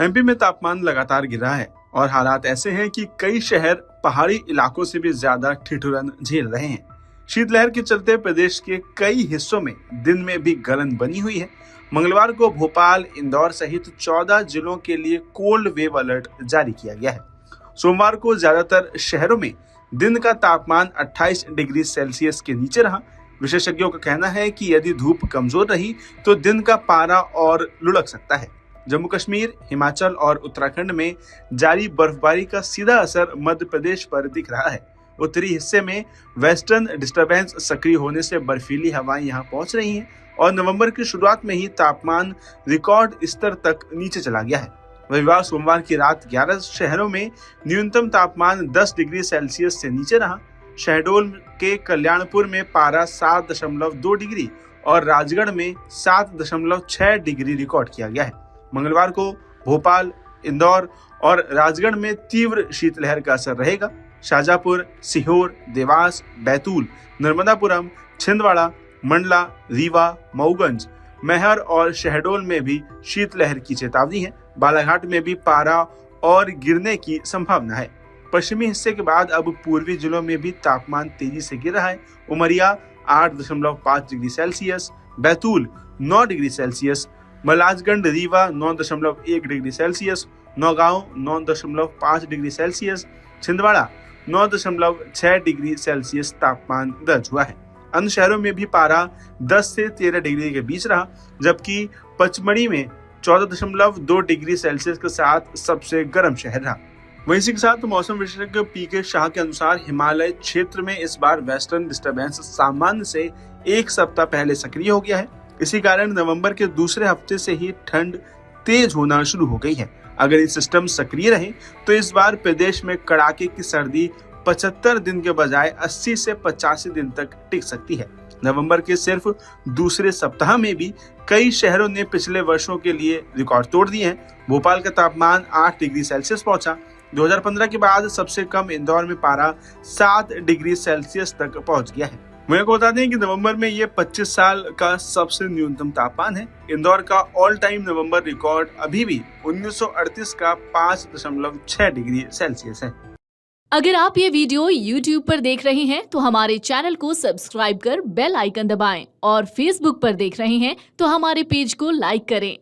MP में तापमान लगातार गिर रहा है और हालात ऐसे हैं कि कई शहर पहाड़ी इलाकों से भी ज्यादा ठिठुरन झेल रहे हैं। शीतलहर के चलते प्रदेश के कई हिस्सों में दिन में भी गलन बनी हुई है। मंगलवार को भोपाल, इंदौर सहित 14 जिलों के लिए कोल्ड वेव अलर्ट जारी किया गया है। सोमवार को ज्यादातर शहरों में दिन का तापमान 28 डिग्री सेल्सियस के नीचे रहा। विशेषज्ञों का कहना है कि यदि धूप कमजोर रही तो दिन का पारा और लुढ़क सकता है। जम्मू कश्मीर, हिमाचल और उत्तराखंड में जारी बर्फबारी का सीधा असर मध्य प्रदेश पर दिख रहा है। उत्तरी हिस्से में वेस्टर्न डिस्टर्बेंस सक्रिय होने से बर्फीली हवाएं यहां पहुंच रही हैं और नवंबर की शुरुआत में ही तापमान रिकॉर्ड स्तर तक नीचे चला गया है। रविवार सोमवार की रात 11 शहरों में न्यूनतम तापमान 10 डिग्री सेल्सियस से नीचे रहा। शहडोल के कल्याणपुर में पारा 7.2 डिग्री और राजगढ़ में 7.6 डिग्री रिकॉर्ड किया गया है। मंगलवार को भोपाल, इंदौर और राजगढ़ में तीव्र शीतलहर का असर रहेगा। शाजापुर, सीहोर, देवास, बैतूल, नर्मदापुरम, छिंदवाड़ा, मंडला, रीवा, मऊगंज, मैहर और शहडोल में भी शीतलहर की चेतावनी है। बालाघाट में भी पारा और गिरने की संभावना है। पश्चिमी हिस्से के बाद अब पूर्वी जिलों में भी तापमान तेजी से गिर रहा है। Umaria 8.5 degree Celsius, Betul 9 degree Celsius, Malajkhand, Rewa 9.1 degree Celsius, Naugaon 9.5 degree Celsius, Chhindwara 9.6 degree Celsius तापमान दर्ज हुआ है। अन्य शहरों में भी पारा 10 से 13 डिग्री के बीच रहा, जबकि पचमढ़ी में 14.2 डिग्री सेल्सियस के साथ सबसे गर्म शहर रहा। वहीं इसी के साथ मौसम विशेषज्ञ पीके शाह के अनुसार हिमालय क्षेत्र में इस बार वेस्टर्न डिस्टर्बेंस सामान्य से एक सप्ताह पहले सक्रिय हो गया है। इसी कारण नवंबर के दूसरे हफ्ते से ही ठंड तेज होना शुरू हो गई है। अगर ये सिस्टम सक्रिय रहे तो इस बार प्रदेश में कड़ाके की सर्दी 75 दिन के बजाय 80 से 85 दिन तक टिक सकती है। नवंबर के सिर्फ दूसरे सप्ताह में भी कई शहरों ने पिछले वर्षों के लिए रिकॉर्ड तोड़ दिए हैं। भोपाल का तापमान 8 डिग्री सेल्सियस पहुंचा। 2015 के बाद सबसे कम इंदौर में पारा 7 डिग्री सेल्सियस तक पहुंच गया है। मैं को बता दें कि नवंबर में ये 25 साल का सबसे न्यूनतम तापमान है। इंदौर का ऑल टाइम नवंबर रिकॉर्ड अभी भी 1938 का 5.6 डिग्री सेल्सियस है। अगर आप ये वीडियो YouTube पर देख रहे हैं तो हमारे चैनल को सब्सक्राइब कर बेल आइकन दबाएं और Facebook पर देख रहे हैं तो हमारे पेज को लाइक करें।